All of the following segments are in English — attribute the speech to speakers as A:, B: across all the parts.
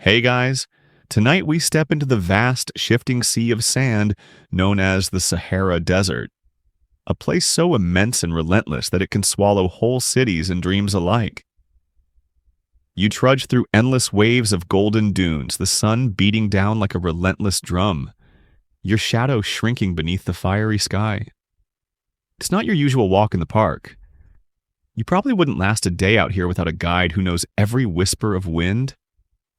A: Hey guys, tonight we step into the vast, shifting sea of sand known as the Sahara Desert, a place so immense and relentless that it can swallow whole cities and dreams alike. You trudge through endless waves of golden dunes, the sun beating down like a relentless drum, your shadow shrinking beneath the fiery sky. It's not your usual walk in the park. You probably wouldn't last a day out here without a guide who knows every whisper of wind,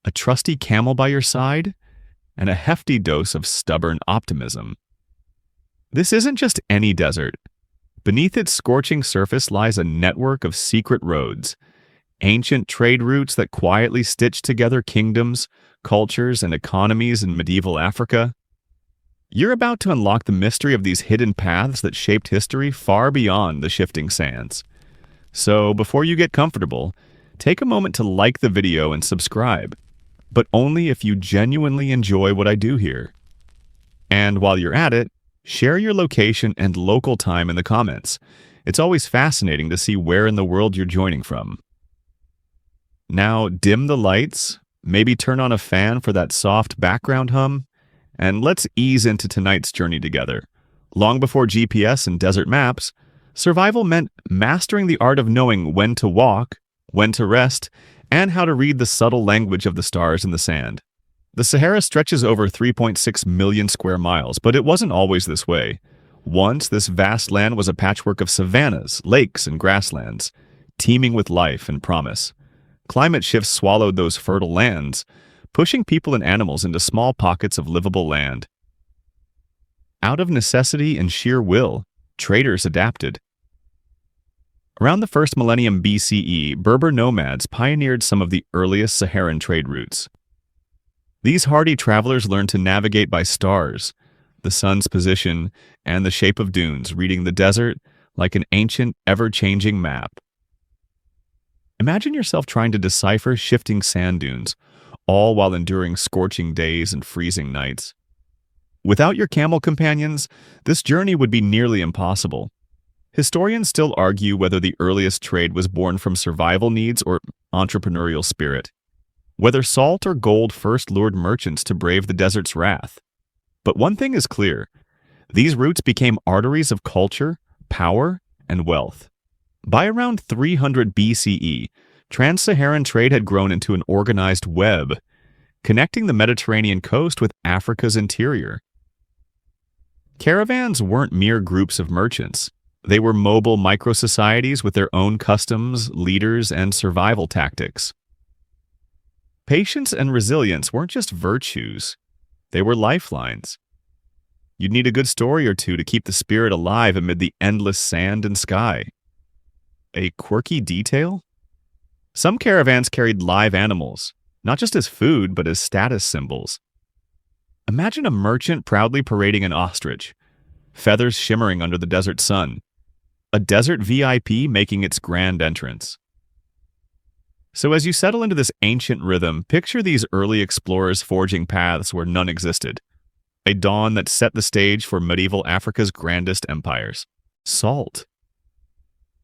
A: a trusty camel by your side, and a hefty dose of stubborn optimism. This isn't just any desert. Beneath its scorching surface lies a network of secret roads, ancient trade routes that quietly stitch together kingdoms, cultures, and economies in medieval Africa. You're about to unlock the mystery of these hidden paths that shaped history far beyond the shifting sands. So, before you get comfortable, take a moment to like the video and subscribe, but only if you genuinely enjoy what I do here. And while you're at it, share your location and local time in the comments. It's always fascinating to see where in the world you're joining from. Now, dim the lights, maybe turn on a fan for that soft background hum, and let's ease into tonight's journey together. Long before GPS and desert maps, survival meant mastering the art of knowing when to walk, when to rest, and how to read the subtle language of the stars in the sand. The Sahara stretches over 3.6 million square miles, but it wasn't always this way. Once, this vast land was a patchwork of savannas, lakes, and grasslands, teeming with life and promise. Climate shifts swallowed those fertile lands, pushing people and animals into small pockets of livable land. Out of necessity and sheer will, traders adapted. Around the first millennium BCE, Berber nomads pioneered some of the earliest Saharan trade routes. These hardy travelers learned to navigate by stars, the sun's position, and the shape of dunes, reading the desert like an ancient, ever-changing map. Imagine yourself trying to decipher shifting sand dunes, all while enduring scorching days and freezing nights. Without your camel companions, this journey would be nearly impossible. Historians still argue whether the earliest trade was born from survival needs or entrepreneurial spirit, whether salt or gold first lured merchants to brave the desert's wrath. But one thing is clear: these routes became arteries of culture, power, and wealth. By around 300 BCE, trans-Saharan trade had grown into an organized web, connecting the Mediterranean coast with Africa's interior. Caravans weren't mere groups of merchants. They were mobile micro-societies with their own customs, leaders, and survival tactics. Patience and resilience weren't just virtues. They were lifelines. You'd need a good story or two to keep the spirit alive amid the endless sand and sky. A quirky detail? Some caravans carried live animals, not just as food, but as status symbols. Imagine a merchant proudly parading an ostrich, feathers shimmering under the desert sun, a desert VIP making its grand entrance. So as you settle into this ancient rhythm, picture these early explorers forging paths where none existed, a dawn that set the stage for medieval Africa's grandest empires. Salt.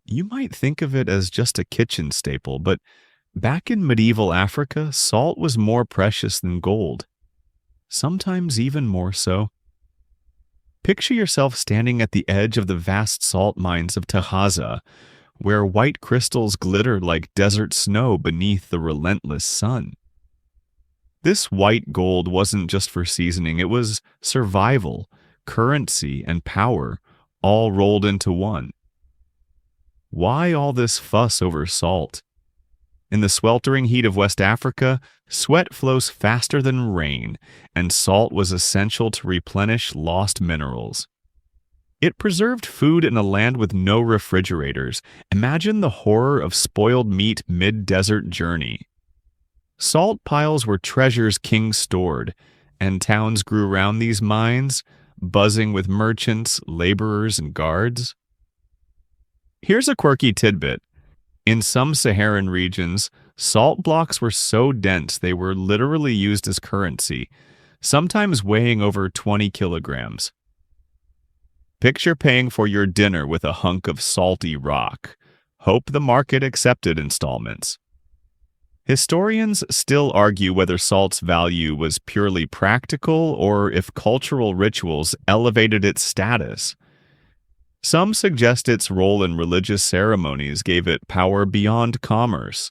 A: You might think of it as just a kitchen staple, but back in medieval Africa, salt was more precious than gold, sometimes even more so. Picture yourself standing at the edge of the vast salt mines of Tahaza, where white crystals glitter like desert snow beneath the relentless sun. This white gold wasn't just for seasoning, it was survival, currency, and power, all rolled into one. Why all this fuss over salt? In the sweltering heat of West Africa, sweat flows faster than rain, and salt was essential to replenish lost minerals. It preserved food in a land with no refrigerators. Imagine the horror of spoiled meat mid-desert journey. Salt piles were treasures kings stored, and towns grew around these mines, buzzing with merchants, laborers, and guards. Here's a quirky tidbit. In some Saharan regions, salt blocks were so dense they were literally used as currency, sometimes weighing over 20 kilograms. Picture paying for your dinner with a hunk of salty rock. Hope the market accepted installments. Historians still argue whether salt's value was purely practical or if cultural rituals elevated its status. Some suggest its role in religious ceremonies gave it power beyond commerce,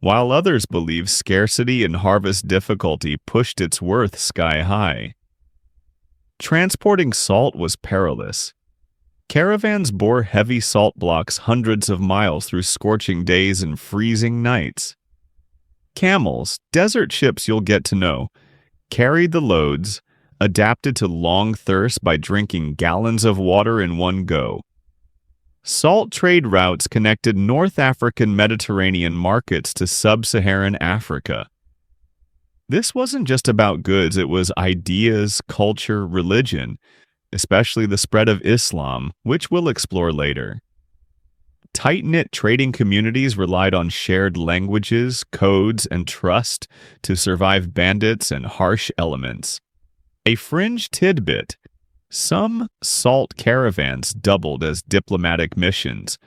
A: while others believe scarcity and harvest difficulty pushed its worth sky high. Transporting salt was perilous. Caravans bore heavy salt blocks hundreds of miles through scorching days and freezing nights. Camels, desert ships you'll get to know, carried the loads, adapted to long thirst by drinking gallons of water in one go. Salt trade routes connected North African Mediterranean markets to sub-Saharan Africa. This wasn't just about goods, it was ideas, culture, religion, especially the spread of Islam, which we'll explore later. Tight-knit trading communities relied on shared languages, codes, and trust to survive bandits and harsh elements. A fringe tidbit: some salt caravans doubled as diplomatic missions,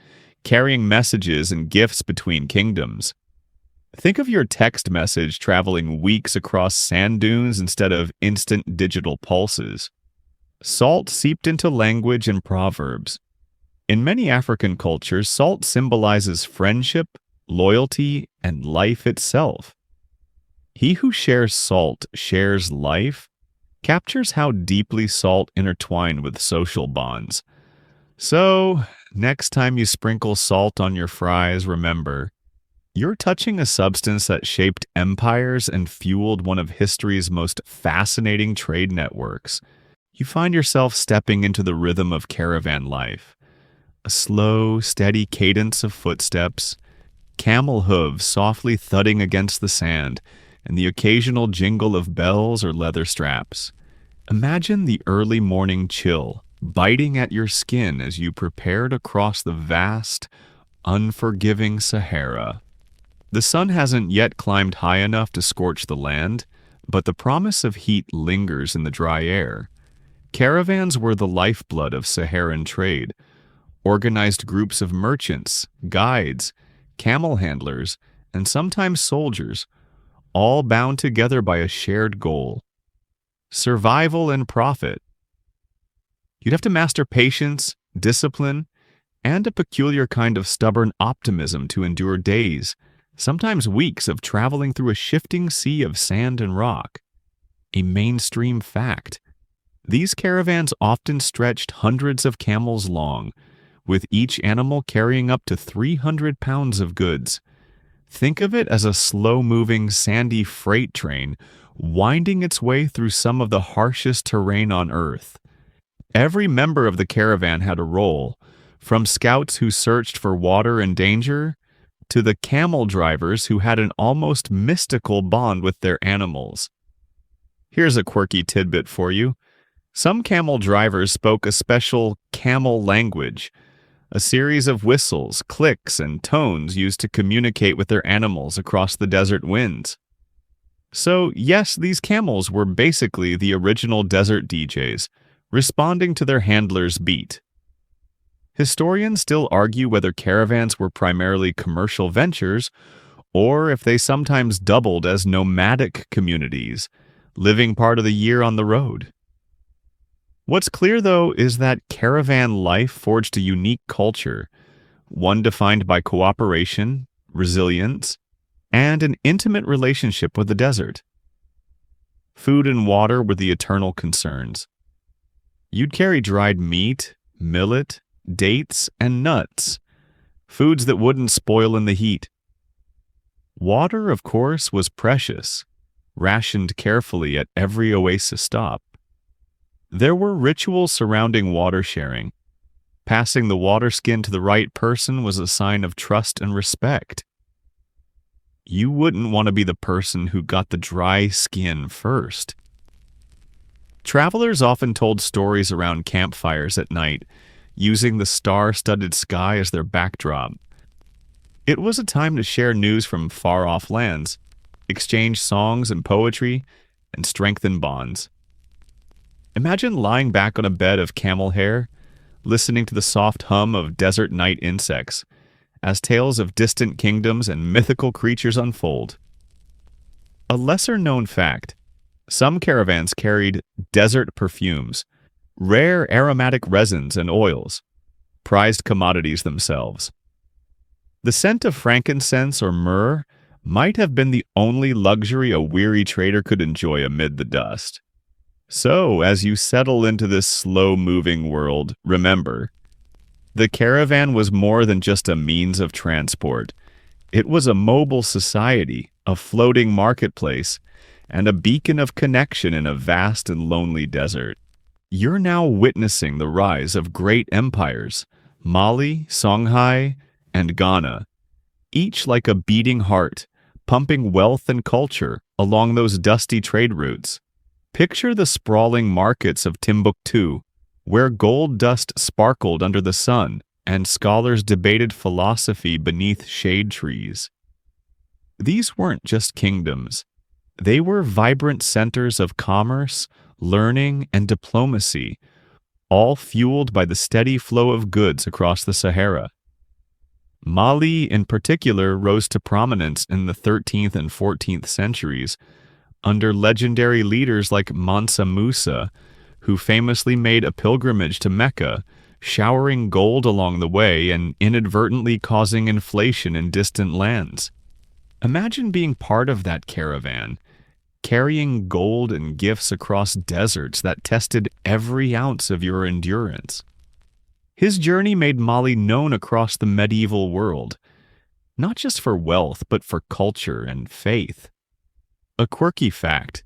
A: carrying messages and gifts between kingdoms. Think of your text message traveling weeks across sand dunes instead of instant digital pulses. Salt seeped into language and proverbs. In many African cultures, salt symbolizes friendship, loyalty, and life itself. He who shares salt shares life captures how deeply salt intertwined with social bonds. So, next time you sprinkle salt on your fries, remember, you're touching a substance that shaped empires and fueled one of history's most fascinating trade networks. You find yourself stepping into the rhythm of caravan life. A slow, steady cadence of footsteps, camel hooves softly thudding against the sand, and the occasional jingle of bells or leather straps. Imagine the early morning chill biting at your skin as you prepare to cross the vast, unforgiving Sahara. The sun hasn't yet climbed high enough to scorch the land, but the promise of heat lingers in the dry air. Caravans were the lifeblood of Saharan trade. Organized groups of merchants, guides, camel handlers, and sometimes soldiers, all bound together by a shared goal: survival and profit. You'd have to master patience, discipline, and a peculiar kind of stubborn optimism to endure days, sometimes weeks, of traveling through a shifting sea of sand and rock. A mainstream fact: these caravans often stretched hundreds of camels long, with each animal carrying up to 300 pounds of goods. Think of it as a slow-moving, sandy freight train winding its way through some of the harshest terrain on Earth. Every member of the caravan had a role, from scouts who searched for water and danger to the camel drivers who had an almost mystical bond with their animals. Here's a quirky tidbit for you. Some camel drivers spoke a special camel language, a series of whistles, clicks, and tones used to communicate with their animals across the desert winds. So, yes, these camels were basically the original desert DJs, responding to their handlers' beat. Historians still argue whether caravans were primarily commercial ventures or if they sometimes doubled as nomadic communities, living part of the year on the road. What's clear, though, is that caravan life forged a unique culture, one defined by cooperation, resilience, and an intimate relationship with the desert. Food and water were the eternal concerns. You'd carry dried meat, millet, dates, and nuts, foods that wouldn't spoil in the heat. Water, of course, was precious, rationed carefully at every oasis stop. There were rituals surrounding water sharing. Passing the water skin to the right person was a sign of trust and respect. You wouldn't want to be the person who got the dry skin first. Travelers often told stories around campfires at night, using the star-studded sky as their backdrop. It was a time to share news from far-off lands, exchange songs and poetry, and strengthen bonds. Imagine lying back on a bed of camel hair, listening to the soft hum of desert night insects, as tales of distant kingdoms and mythical creatures unfold. A lesser-known fact: some caravans carried desert perfumes, rare aromatic resins and oils, prized commodities themselves. The scent of frankincense or myrrh might have been the only luxury a weary trader could enjoy amid the dust. So, as you settle into this slow-moving world, remember, the caravan was more than just a means of transport. It was a mobile society, a floating marketplace, and a beacon of connection in a vast and lonely desert. You're now witnessing the rise of great empires, Mali, Songhai, and Ghana, each like a beating heart, pumping wealth and culture along those dusty trade routes. Picture the sprawling markets of Timbuktu, where gold dust sparkled under the sun and scholars debated philosophy beneath shade trees. These weren't just kingdoms. They were vibrant centers of commerce, learning, and diplomacy, all fueled by the steady flow of goods across the Sahara. Mali, in particular, rose to prominence in the 13th and 14th centuries under legendary leaders like Mansa Musa, who famously made a pilgrimage to Mecca, showering gold along the way and inadvertently causing inflation in distant lands. Imagine being part of that caravan, carrying gold and gifts across deserts that tested every ounce of your endurance. His journey made Mali known across the medieval world, not just for wealth, but for culture and faith. A quirky fact: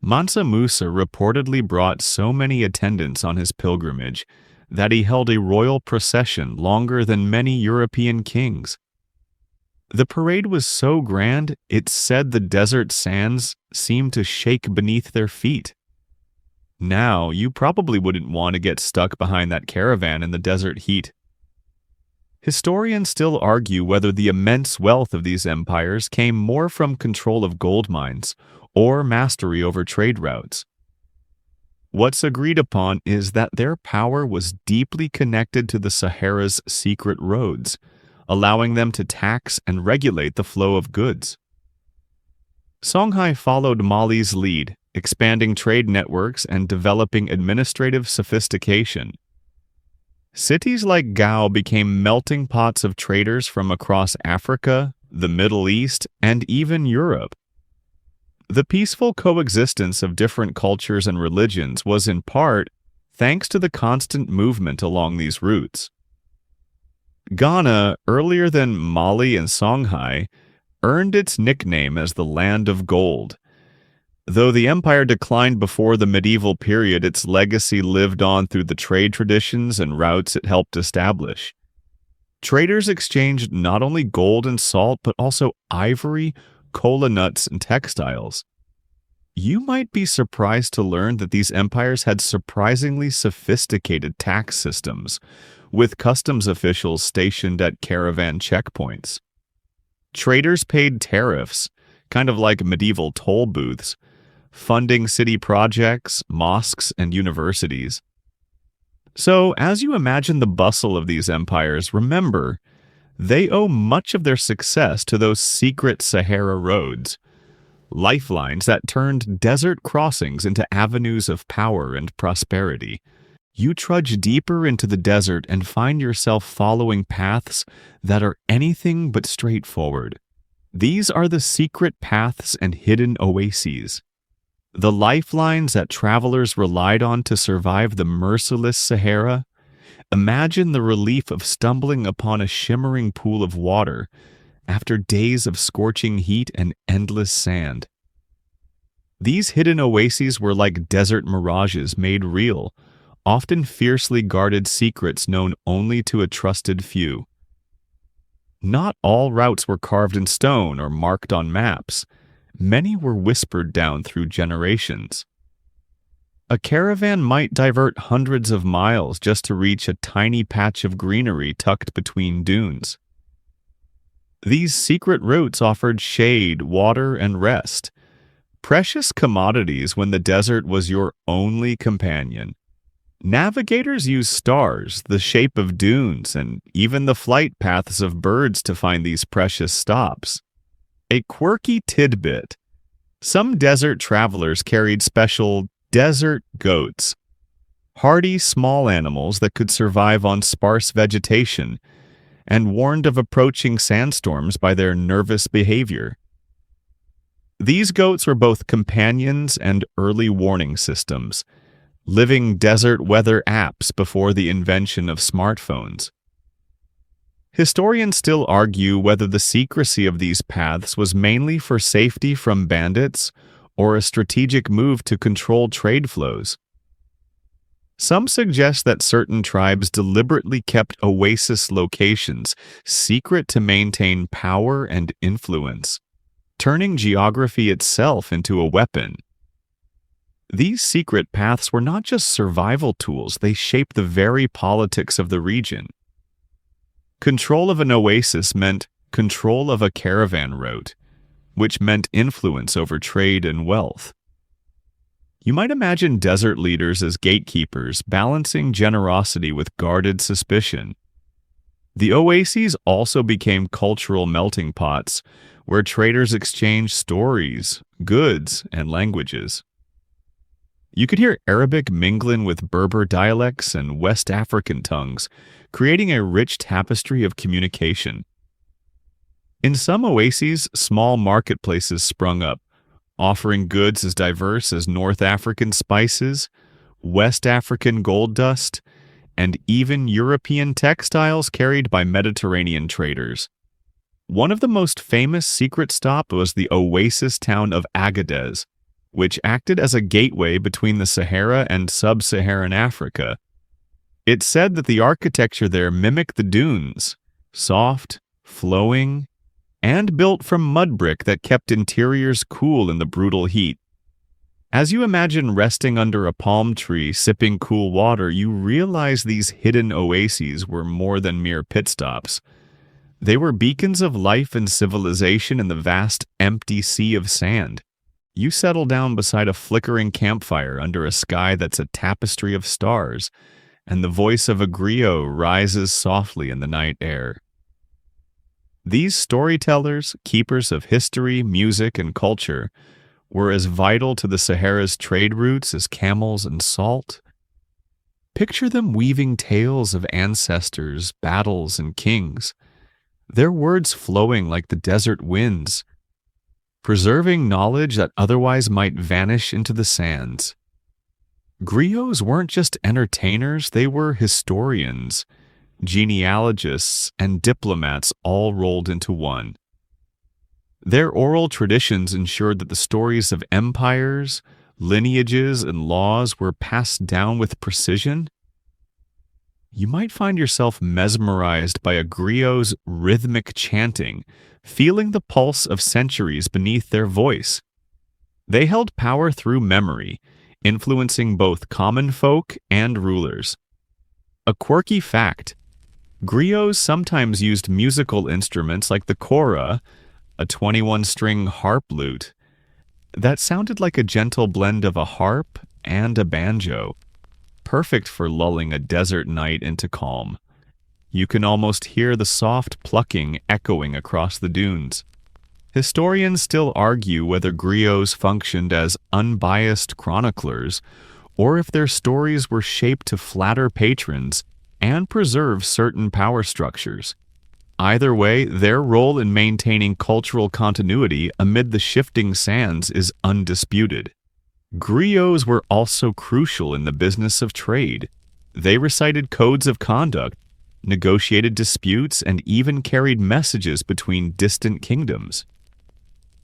A: Mansa Musa reportedly brought so many attendants on his pilgrimage that he held a royal procession longer than many European kings. The parade was so grand, it's said the desert sands seemed to shake beneath their feet. Now, you probably wouldn't want to get stuck behind that caravan in the desert heat. Historians still argue whether the immense wealth of these empires came more from control of gold mines or mastery over trade routes. What's agreed upon is that their power was deeply connected to the Sahara's secret roads, allowing them to tax and regulate the flow of goods. Songhai followed Mali's lead, expanding trade networks and developing administrative sophistication. Cities like Gao became melting pots of traders from across Africa, the Middle East, and even Europe. The peaceful coexistence of different cultures and religions was in part thanks to the constant movement along these routes. Ghana, earlier than Mali and Songhai, earned its nickname as the Land of Gold. Though the empire declined before the medieval period, its legacy lived on through the trade traditions and routes it helped establish. Traders exchanged not only gold and salt, but also ivory, cola nuts, and textiles. You might be surprised to learn that these empires had surprisingly sophisticated tax systems, with customs officials stationed at caravan checkpoints. Traders paid tariffs, kind of like medieval toll booths, funding city projects, mosques, and universities. So, as you imagine the bustle of these empires, remember, they owe much of their success to those secret Sahara roads, lifelines that turned desert crossings into avenues of power and prosperity. You trudge deeper into the desert and find yourself following paths that are anything but straightforward. These are the secret paths and hidden oases, the lifelines that travelers relied on to survive the merciless Sahara. Imagine the relief of stumbling upon a shimmering pool of water after days of scorching heat and endless sand. These hidden oases were like desert mirages made real, often fiercely guarded secrets known only to a trusted few. Not all routes were carved in stone or marked on maps. Many were whispered down through generations. A caravan might divert hundreds of miles just to reach a tiny patch of greenery tucked between dunes. These secret routes offered shade, water, and rest, precious commodities when the desert was your only companion. Navigators use stars, the shape of dunes, and even the flight paths of birds to find these precious stops. A quirky tidbit: some desert travelers carried special desert goats, hardy small animals that could survive on sparse vegetation, and warned of approaching sandstorms by their nervous behavior. These goats were both companions and early warning systems, living desert weather apps before the invention of smartphones. Historians still argue whether the secrecy of these paths was mainly for safety from bandits or a strategic move to control trade flows. Some suggest that certain tribes deliberately kept oasis locations secret to maintain power and influence, turning geography itself into a weapon. These secret paths were not just survival tools, they shaped the very politics of the region. Control of an oasis meant control of a caravan route, which meant influence over trade and wealth. You might imagine desert leaders as gatekeepers, balancing generosity with guarded suspicion. The oases also became cultural melting pots, where traders exchanged stories, goods, and languages. You could hear Arabic mingling with Berber dialects and West African tongues, creating a rich tapestry of communication. In some oases, small marketplaces sprung up, offering goods as diverse as North African spices, West African gold dust, and even European textiles carried by Mediterranean traders. One of the most famous secret stops was the oasis town of Agadez, which acted as a gateway between the Sahara and sub-Saharan Africa. It's said that the architecture there mimicked the dunes, soft, flowing, and built from mud brick that kept interiors cool in the brutal heat. As you imagine resting under a palm tree sipping cool water, you realize these hidden oases were more than mere pit stops. They were beacons of life and civilization in the vast, empty sea of sand. You settle down beside a flickering campfire under a sky that's a tapestry of stars, and the voice of a griot rises softly in the night air. These storytellers, keepers of history, music, and culture, were as vital to the Sahara's trade routes as camels and salt. Picture them weaving tales of ancestors, battles, and kings, their words flowing like the desert winds, preserving knowledge that otherwise might vanish into the sands. Griots weren't just entertainers, they were historians, genealogists, and diplomats all rolled into one. Their oral traditions ensured that the stories of empires, lineages, and laws were passed down with precision. You might find yourself mesmerized by a griot's rhythmic chanting, feeling the pulse of centuries beneath their voice. They held power through memory, influencing both common folk and rulers. A quirky fact: griots sometimes used musical instruments like the kora, a 21-string harp lute, that sounded like a gentle blend of a harp and a banjo, perfect for lulling a desert night into calm. You can almost hear the soft plucking echoing across the dunes. Historians still argue whether griots functioned as unbiased chroniclers, or if their stories were shaped to flatter patrons and preserve certain power structures. Either way, their role in maintaining cultural continuity amid the shifting sands is undisputed. Griots were also crucial in the business of trade. They recited codes of conduct, negotiated disputes, and even carried messages between distant kingdoms.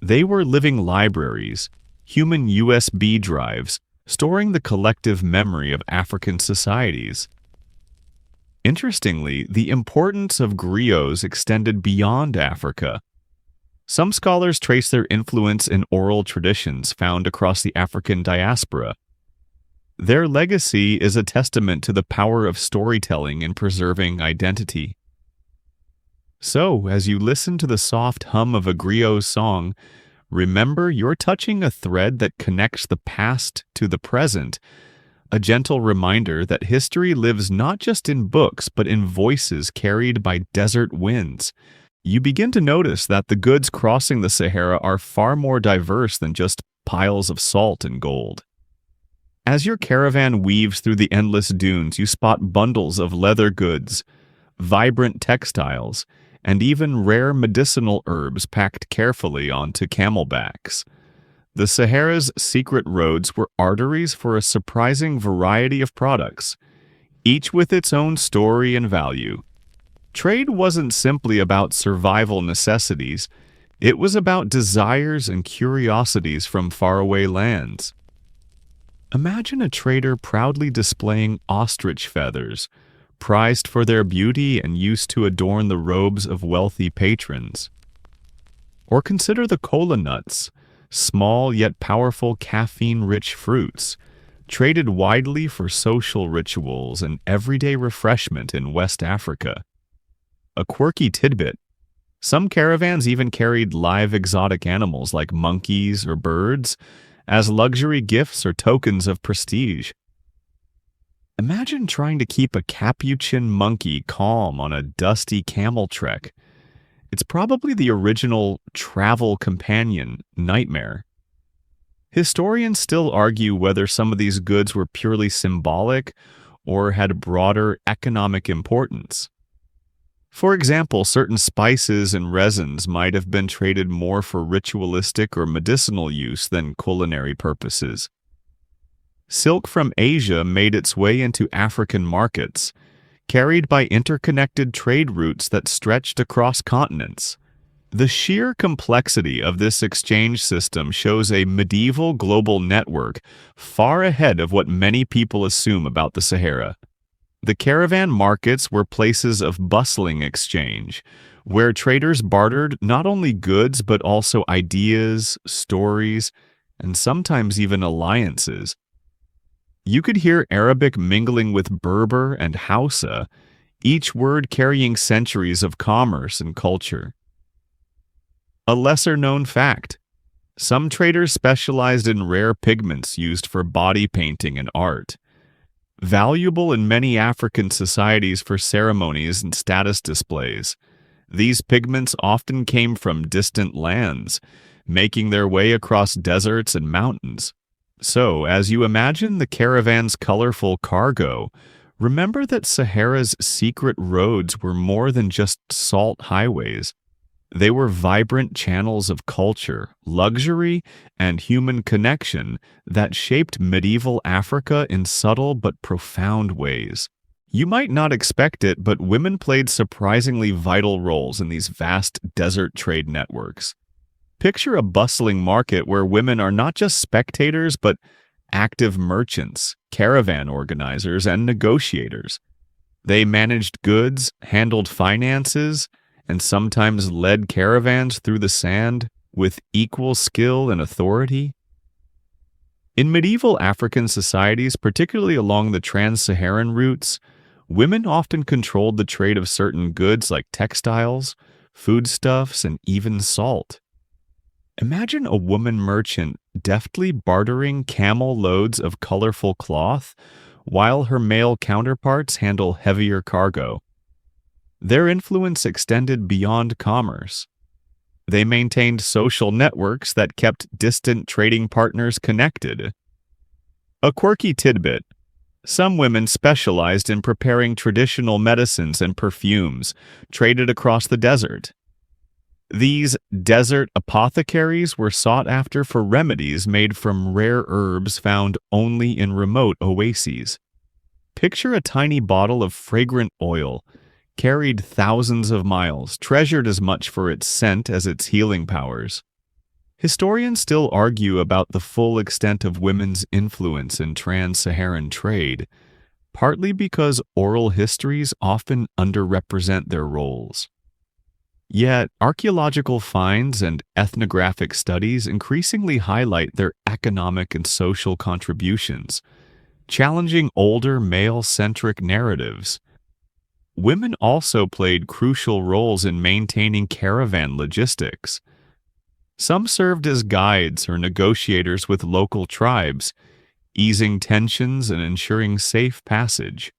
A: They were living libraries, human USB drives, storing the collective memory of African societies. Interestingly, the importance of griots extended beyond Africa. Some scholars trace their influence in oral traditions found across the African diaspora. Their legacy is a testament to the power of storytelling in preserving identity. So, as you listen to the soft hum of a griot song, remember you're touching a thread that connects the past to the present, a gentle reminder that history lives not just in books but in voices carried by desert winds. You begin to notice that the goods crossing the Sahara are far more diverse than just piles of salt and gold. As your caravan weaves through the endless dunes, you spot bundles of leather goods, vibrant textiles, and even rare medicinal herbs packed carefully onto camelbacks. The Sahara's secret roads were arteries for a surprising variety of products, each with its own story and value. Trade wasn't simply about survival necessities, it was about desires and curiosities from faraway lands. Imagine a trader proudly displaying ostrich feathers, prized for their beauty and used to adorn the robes of wealthy patrons. Or consider the kola nuts, small yet powerful caffeine-rich fruits, traded widely for social rituals and everyday refreshment in West Africa. A quirky tidbit: some caravans even carried live exotic animals like monkeys or birds as luxury gifts or tokens of prestige. Imagine trying to keep a capuchin monkey calm on a dusty camel trek. It's probably the original travel companion nightmare. Historians still argue whether some of these goods were purely symbolic or had broader economic importance. For example, certain spices and resins might have been traded more for ritualistic or medicinal use than culinary purposes. Silk from Asia made its way into African markets, carried by interconnected trade routes that stretched across continents. The sheer complexity of this exchange system shows a medieval global network far ahead of what many people assume about the Sahara. The caravan markets were places of bustling exchange, where traders bartered not only goods but also ideas, stories, and sometimes even alliances. You could hear Arabic mingling with Berber and Hausa, each word carrying centuries of commerce and culture. A lesser-known fact: some traders specialized in rare pigments used for body painting and art. Valuable in many African societies for ceremonies and status displays, these pigments often came from distant lands, making their way across deserts and mountains. So, as you imagine the caravan's colorful cargo, remember that Sahara's secret roads were more than just salt highways. They were vibrant channels of culture, luxury, and human connection that shaped medieval Africa in subtle but profound ways. You might not expect it, but women played surprisingly vital roles in these vast desert trade networks. Picture a bustling market where women are not just spectators but active merchants, caravan organizers, and negotiators. They managed goods, handled finances, and sometimes led caravans through the sand with equal skill and authority. In medieval African societies, particularly along the trans-Saharan routes, women often controlled the trade of certain goods like textiles, foodstuffs, and even salt. Imagine a woman merchant deftly bartering camel loads of colorful cloth while her male counterparts handle heavier cargo. Their influence extended beyond commerce. They maintained social networks that kept distant trading partners connected. A quirky tidbit: some women specialized in preparing traditional medicines and perfumes traded across the desert. These desert apothecaries were sought after for remedies made from rare herbs found only in remote oases. Picture a tiny bottle of fragrant oil, carried thousands of miles, treasured as much for its scent as its healing powers. Historians still argue about the full extent of women's influence in trans-Saharan trade, partly because oral histories often underrepresent their roles. Yet, archaeological finds and ethnographic studies increasingly highlight their economic and social contributions, challenging older male-centric narratives. Women also played crucial roles in maintaining caravan logistics. Some served as guides or negotiators with local tribes, easing tensions and ensuring safe passage.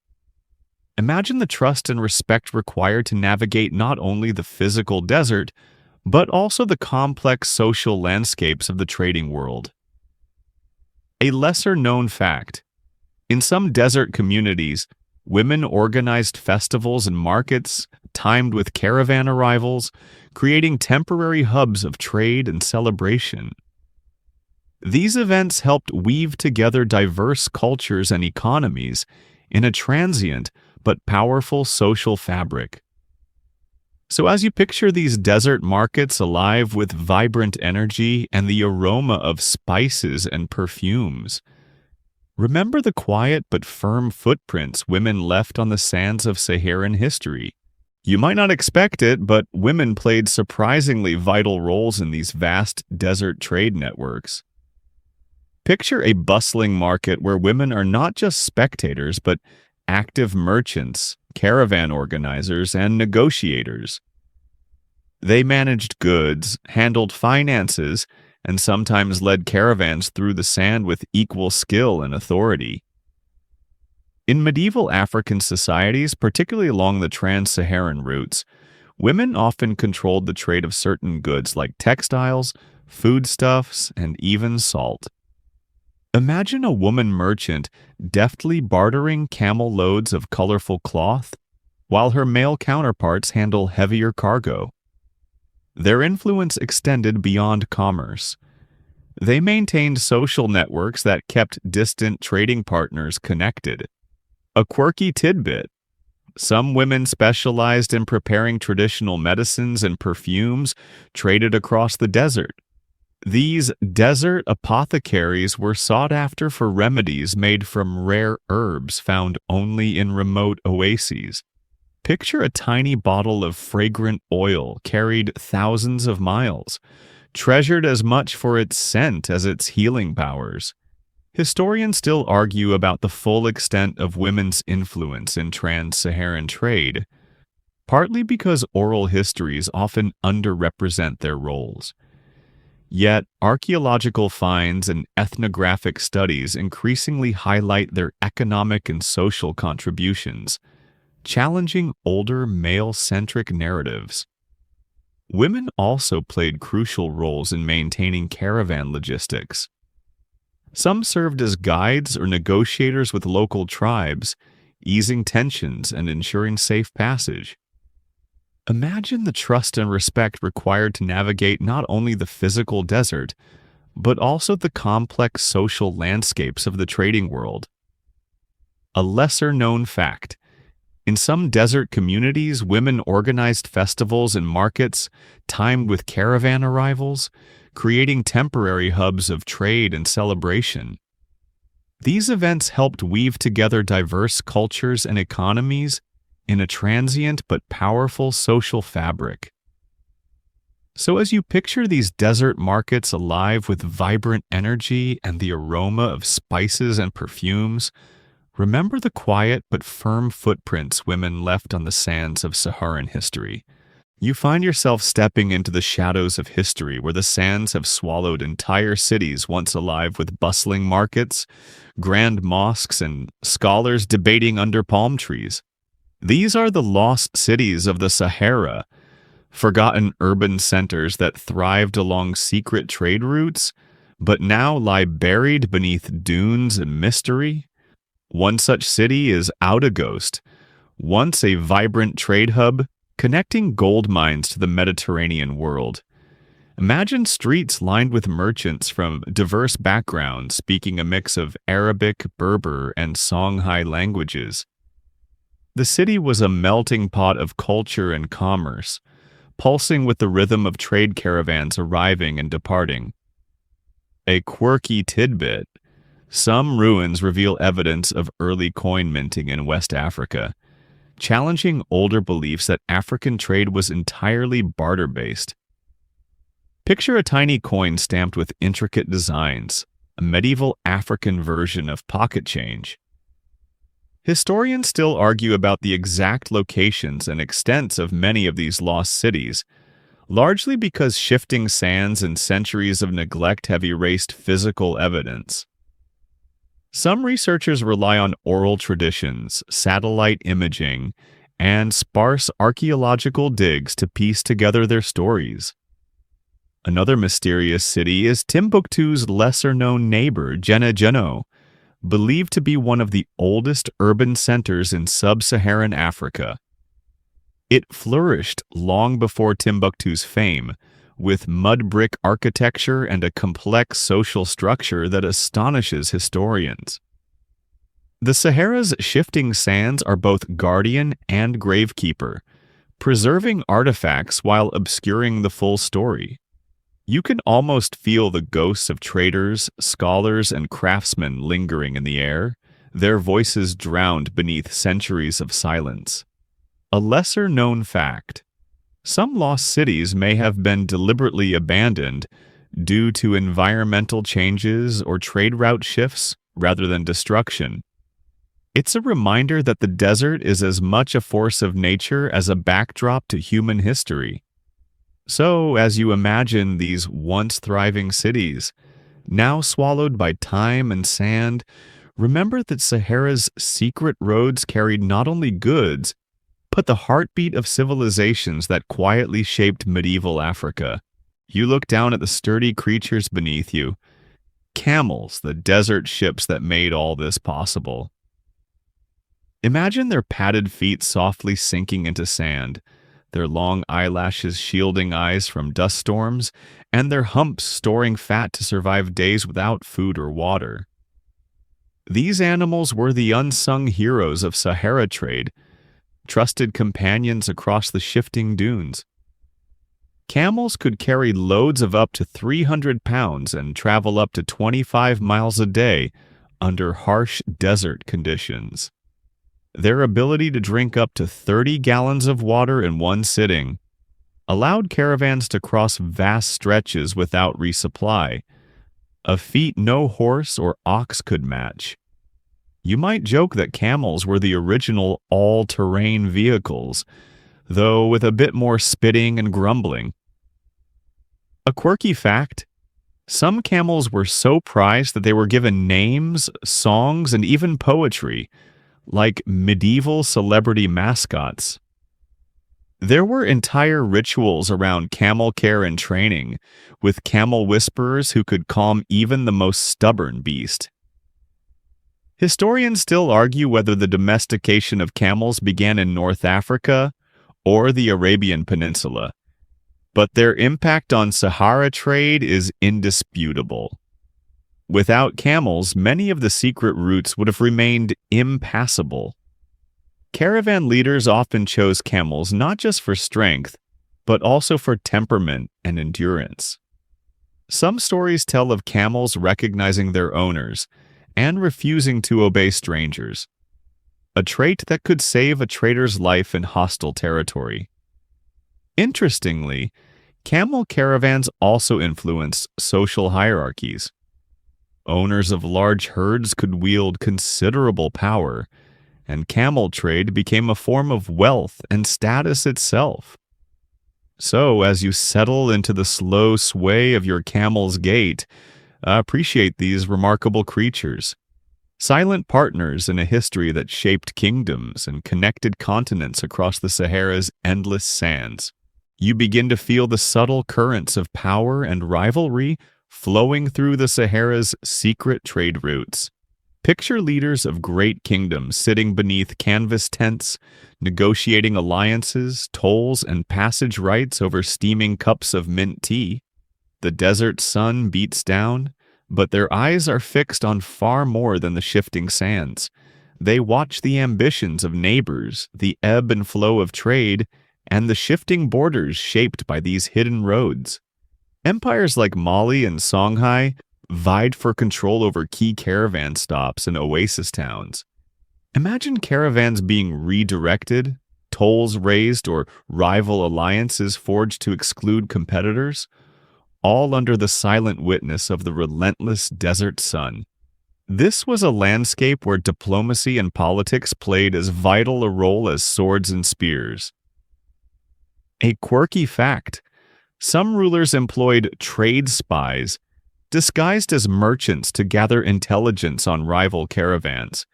A: Imagine the trust and respect required to navigate not only the physical desert, but also the complex social landscapes of the trading world. A lesser-known fact: in some desert communities, women organized festivals and markets timed with caravan arrivals, creating temporary hubs of trade and celebration. These events helped weave together diverse cultures and economies in a transient but powerful social fabric. So as you picture these desert markets alive with vibrant energy and the aroma of spices and perfumes, remember the quiet but firm footprints women left on the sands of Saharan history. You might not expect it, but women played surprisingly vital roles in these vast desert trade networks. Picture a bustling market where women are not just spectators, but active merchants, caravan organizers, and negotiators. They managed goods, handled finances, and sometimes led caravans through the sand with equal skill and authority. In medieval African societies, particularly along the trans-Saharan routes, women often controlled the trade of certain goods like textiles, foodstuffs, and even salt. Imagine a woman merchant deftly bartering camel loads of colorful cloth, while her male counterparts handle heavier cargo. Their influence extended beyond commerce. They maintained social networks that kept distant trading partners connected. A quirky tidbit: some women specialized in preparing traditional medicines and perfumes traded across the desert. These desert apothecaries were sought after for remedies made from rare herbs found only in remote oases. Picture a tiny bottle of fragrant oil carried thousands of miles, treasured as much for its scent as its healing powers. Historians still argue about the full extent of women's influence in trans-Saharan trade, partly because oral histories often underrepresent their roles. Yet, archaeological finds and ethnographic studies increasingly highlight their economic and social contributions, challenging older male-centric narratives. Women also played crucial roles in maintaining caravan logistics. Some served as guides or negotiators with local tribes, easing tensions and ensuring safe passage. Imagine the trust and respect required to navigate not only the physical desert, but also the complex social landscapes of the trading world. A lesser-known fact: in some desert communities, women organized festivals and markets timed with caravan arrivals, creating temporary hubs of trade and celebration. These events helped weave together diverse cultures and economies in a transient but powerful social fabric. So as you picture these desert markets alive with vibrant energy and the aroma of spices and perfumes, remember the quiet but firm footprints women left on the sands of Saharan history. You find yourself stepping into the shadows of history where the sands have swallowed entire cities once alive with bustling markets, grand mosques, and scholars debating under palm trees. These are the lost cities of the Sahara, forgotten urban centers that thrived along secret trade routes, but now lie buried beneath dunes and mystery. One such city is Outaghost, once a vibrant trade hub connecting gold mines to the Mediterranean world. Imagine streets lined with merchants from diverse backgrounds speaking a mix of Arabic, Berber, and Songhai languages. The city was a melting pot of culture and commerce, pulsing with the rhythm of trade caravans arriving and departing. A quirky tidbit: some ruins reveal evidence of early coin minting in West Africa, challenging older beliefs that African trade was entirely barter-based. Picture a tiny coin stamped with intricate designs, a medieval African version of pocket change. Historians still argue about the exact locations and extents of many of these lost cities, largely because shifting sands and centuries of neglect have erased physical evidence. Some researchers rely on oral traditions, satellite imaging, and sparse archaeological digs to piece together their stories. Another mysterious city is Timbuktu's lesser-known neighbor, Geno, believed to be one of the oldest urban centers in sub-Saharan Africa. It flourished long before Timbuktu's fame, with mud brick architecture and a complex social structure that astonishes historians. The Sahara's shifting sands are both guardian and gravekeeper, preserving artifacts while obscuring the full story. You can almost feel the ghosts of traders, scholars, and craftsmen lingering in the air, their voices drowned beneath centuries of silence. A lesser-known fact: some lost cities may have been deliberately abandoned due to environmental changes or trade route shifts rather than destruction. It's a reminder that the desert is as much a force of nature as a backdrop to human history. So, as you imagine these once thriving cities, now swallowed by time and sand, remember that Sahara's secret roads carried not only goods, but the heartbeat of civilizations that quietly shaped medieval Africa. You look down at the sturdy creatures beneath you, camels, the desert ships that made all this possible. Imagine their padded feet softly sinking into sand, their long eyelashes shielding eyes from dust storms, and their humps storing fat to survive days without food or water. These animals were the unsung heroes of Sahara trade, trusted companions across the shifting dunes. Camels could carry loads of up to 300 pounds and travel up to 25 miles a day under harsh desert conditions. Their ability to drink up to 30 gallons of water in one sitting allowed caravans to cross vast stretches without resupply, a feat no horse or ox could match. You might joke that camels were the original all-terrain vehicles, though with a bit more spitting and grumbling. A quirky fact: some camels were so prized that they were given names, songs, and even poetry, like medieval celebrity mascots. There were entire rituals around camel care and training, with camel whisperers who could calm even the most stubborn beast. Historians still argue whether the domestication of camels began in North Africa or the Arabian Peninsula, but their impact on Sahara trade is indisputable. Without camels, many of the secret routes would have remained impassable. Caravan leaders often chose camels not just for strength, but also for temperament and endurance. Some stories tell of camels recognizing their owners and refusing to obey strangers, a trait that could save a trader's life in hostile territory. Interestingly, camel caravans also influenced social hierarchies. Owners of large herds could wield considerable power, and camel trade became a form of wealth and status itself. So, as you settle into the slow sway of your camel's gait, appreciate these remarkable creatures, silent partners in a history that shaped kingdoms and connected continents across the Sahara's endless sands. You begin to feel the subtle currents of power and rivalry flowing through the Sahara's secret trade routes. Picture leaders of great kingdoms sitting beneath canvas tents, negotiating alliances, tolls, and passage rights over steaming cups of mint tea. The desert sun beats down, but their eyes are fixed on far more than the shifting sands. They watch the ambitions of neighbors, the ebb and flow of trade, and the shifting borders shaped by these hidden roads. Empires like Mali and Songhai vied for control over key caravan stops and oasis towns. Imagine caravans being redirected, tolls raised, or rival alliances forged to exclude competitors, all under the silent witness of the relentless desert sun. This was a landscape where diplomacy and politics played as vital a role as swords and spears. A quirky fact: some rulers employed trade spies disguised as merchants to gather intelligence on rival caravans.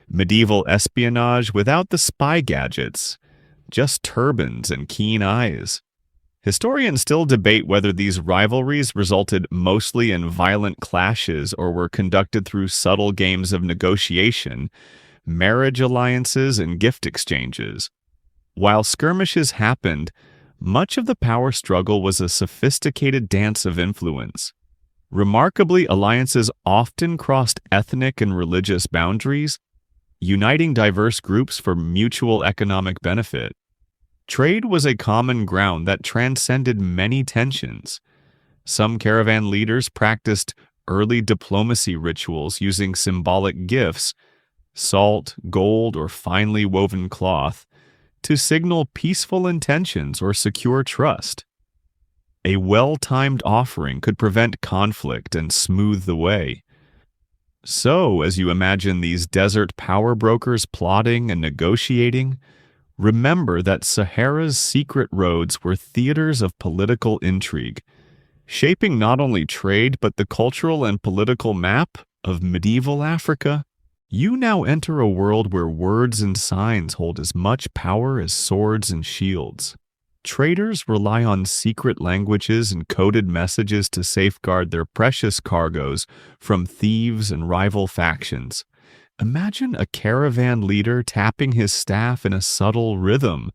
A: Medieval espionage without the spy gadgets, just turbans and keen eyes. Historians still debate whether these rivalries resulted mostly in violent clashes or were conducted through subtle games of negotiation, marriage alliances, and gift exchanges. While skirmishes happened, much of the power struggle was a sophisticated dance of influence. Remarkably, alliances often crossed ethnic and religious boundaries, uniting diverse groups for mutual economic benefit. Trade was a common ground that transcended many tensions. Some caravan leaders practiced early diplomacy rituals using symbolic gifts, salt, gold, or finely woven cloth, to signal peaceful intentions or secure trust. A well-timed offering could prevent conflict and smooth the way. So, as you imagine these desert power brokers plotting and negotiating, remember that Sahara's secret roads were theaters of political intrigue, shaping not only trade but the cultural and political map of medieval Africa. You now enter a world where words and signs hold as much power as swords and shields. Traders rely on secret languages and coded messages to safeguard their precious cargoes from thieves and rival factions. Imagine a caravan leader tapping his staff in a subtle rhythm,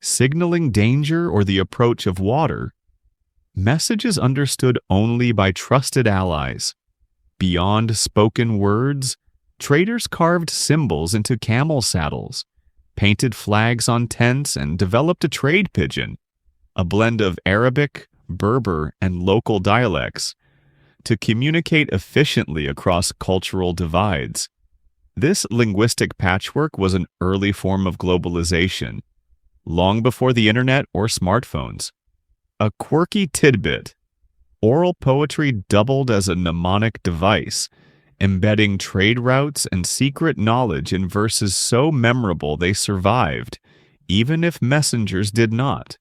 A: signaling danger or the approach of water. Messages understood only by trusted allies. Beyond spoken words, traders carved symbols into camel saddles, painted flags on tents, and developed a trade pigeon, a blend of Arabic, Berber, and local dialects, to communicate efficiently across cultural divides. This linguistic patchwork was an early form of globalization, long before the internet or smartphones. A quirky tidbit: oral poetry doubled as a mnemonic device, embedding trade routes and secret knowledge in verses so memorable they survived, even if messengers did not.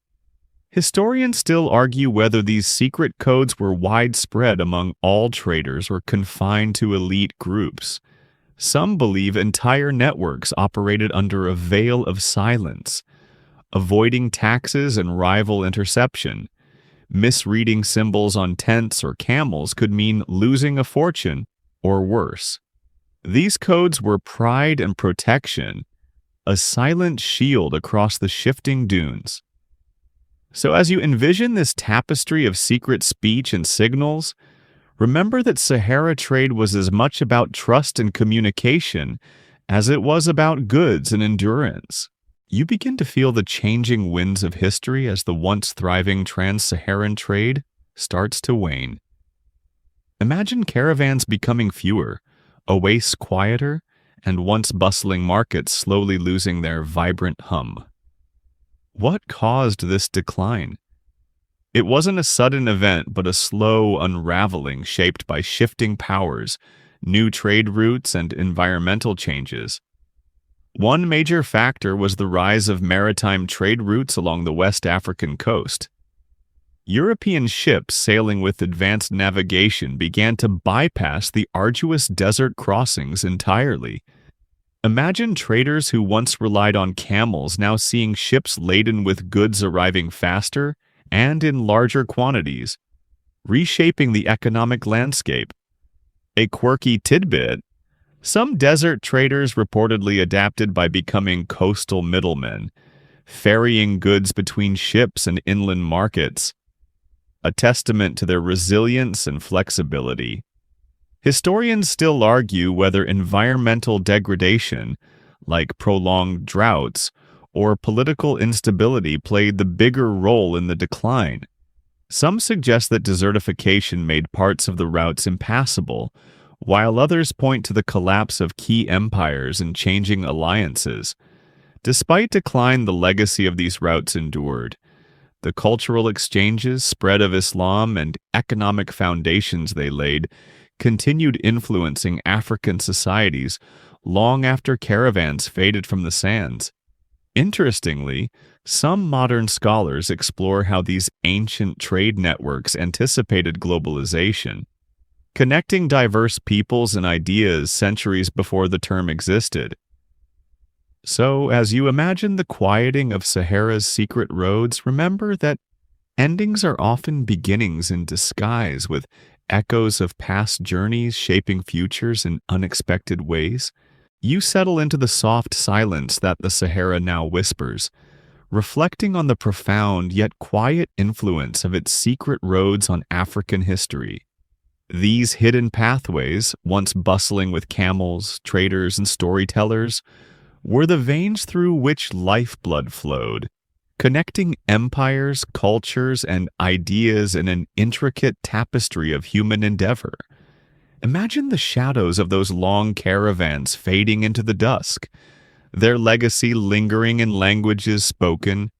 A: Historians still argue whether these secret codes were widespread among all traders or confined to elite groups. Some believe entire networks operated under a veil of silence, avoiding taxes and rival interception. Misreading symbols on tents or camels could mean losing a fortune, or worse. These codes were pride and protection, a silent shield across the shifting dunes. So as you envision this tapestry of secret speech and signals, remember that Sahara trade was as much about trust and communication as it was about goods and endurance. You begin to feel the changing winds of history as the once thriving trans-Saharan trade starts to wane. Imagine caravans becoming fewer, oases quieter, and once bustling markets slowly losing their vibrant hum. What caused this decline? It wasn't a sudden event, but a slow unraveling shaped by shifting powers, new trade routes, and environmental changes. One major factor was the rise of maritime trade routes along the West African coast. European ships sailing with advanced navigation began to bypass the arduous desert crossings entirely. Imagine traders who once relied on camels now seeing ships laden with goods arriving faster and in larger quantities, reshaping the economic landscape. A quirky tidbit: some desert traders reportedly adapted by becoming coastal middlemen, ferrying goods between ships and inland markets, a testament to their resilience and flexibility. Historians still argue whether environmental degradation, like prolonged droughts, or political instability played the bigger role in the decline. Some suggest that desertification made parts of the routes impassable, while others point to the collapse of key empires and changing alliances. Despite decline, the legacy of these routes endured. The cultural exchanges, spread of Islam, and economic foundations they laid continued influencing African societies long after caravans faded from the sands. Interestingly, some modern scholars explore how these ancient trade networks anticipated globalization. connecting diverse peoples and ideas centuries before the term existed. So, as you imagine the quieting of Sahara's secret roads, remember that endings are often beginnings in disguise, with echoes of past journeys shaping futures in unexpected ways. You settle into the soft silence that the Sahara now whispers, reflecting on the profound yet quiet influence of its secret roads on African history. These hidden pathways, once bustling with camels, traders, and storytellers, were the veins through which lifeblood flowed, connecting empires, cultures, and ideas in an intricate tapestry of human endeavor. Imagine the shadows of those long caravans fading into the dusk, their legacy lingering in languages spoken,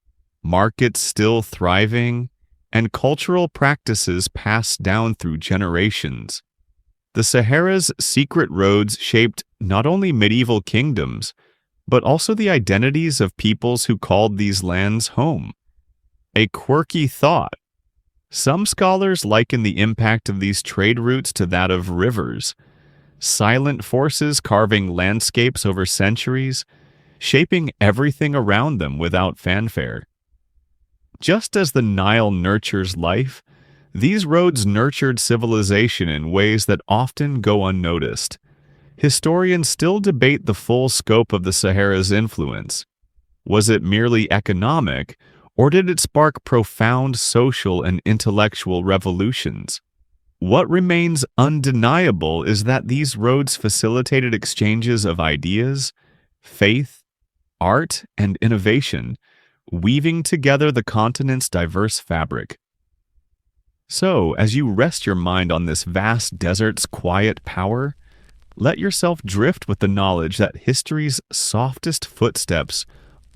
A: markets still thriving, and cultural practices passed down through generations. The Sahara's secret roads shaped not only medieval kingdoms, but also the identities of peoples who called these lands home. A quirky thought. Some scholars liken the impact of these trade routes to that of rivers, silent forces carving landscapes over centuries, shaping everything around them without fanfare. Just as the Nile nurtures life, these roads nurtured civilization in ways that often go unnoticed. Historians still debate the full scope of the Sahara's influence. Was it merely economic, or did it spark profound social and intellectual revolutions? What remains undeniable is that these roads facilitated exchanges of ideas, faith, art, and innovation, weaving together the continent's diverse fabric. So, as you rest your mind on this vast desert's quiet power, let yourself drift with the knowledge that history's softest footsteps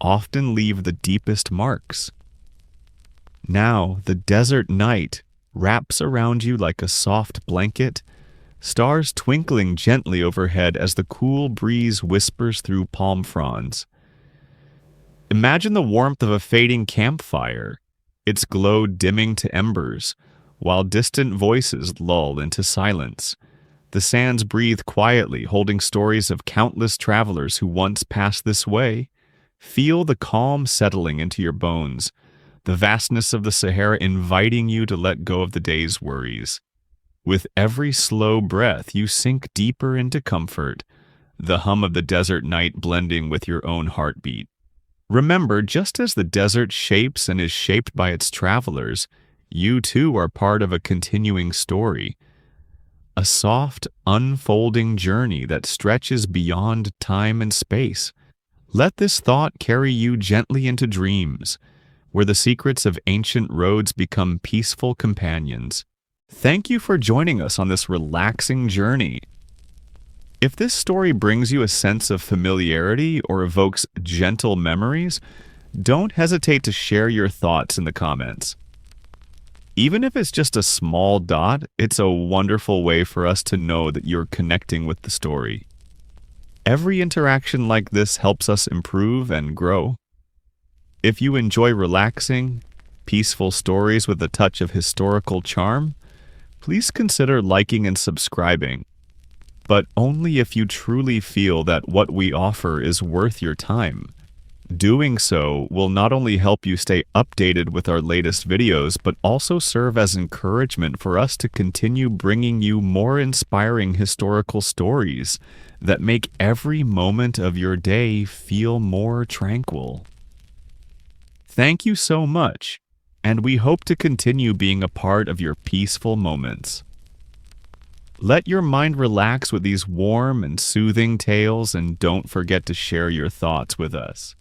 A: often leave the deepest marks. Now, the desert night wraps around you like a soft blanket, stars twinkling gently overhead as the cool breeze whispers through palm fronds. Imagine the warmth of a fading campfire, its glow dimming to embers, while distant voices lull into silence. The sands breathe quietly, holding stories of countless travelers who once passed this way. Feel the calm settling into your bones, the vastness of the Sahara inviting you to let go of the day's worries. With every slow breath, you sink deeper into comfort, the hum of the desert night blending with your own heartbeat. Remember, just as the desert shapes and is shaped by its travelers, you too are part of a continuing story. A soft, unfolding journey that stretches beyond time and space. Let this thought carry you gently into dreams, where the secrets of ancient roads become peaceful companions. Thank you for joining us on this relaxing journey. If this story brings you a sense of familiarity or evokes gentle memories, don't hesitate to share your thoughts in the comments. Even if it's just a small dot, it's a wonderful way for us to know that you're connecting with the story. Every interaction like this helps us improve and grow. If you enjoy relaxing, peaceful stories with a touch of historical charm, please consider liking and subscribing. But only if you truly feel that what we offer is worth your time. Doing so will not only help you stay updated with our latest videos, but also serve as encouragement for us to continue bringing you more inspiring historical stories that make every moment of your day feel more tranquil. Thank you so much, and we hope to continue being a part of your peaceful moments. Let your mind relax with these warm and soothing tales, and don't forget to share your thoughts with us.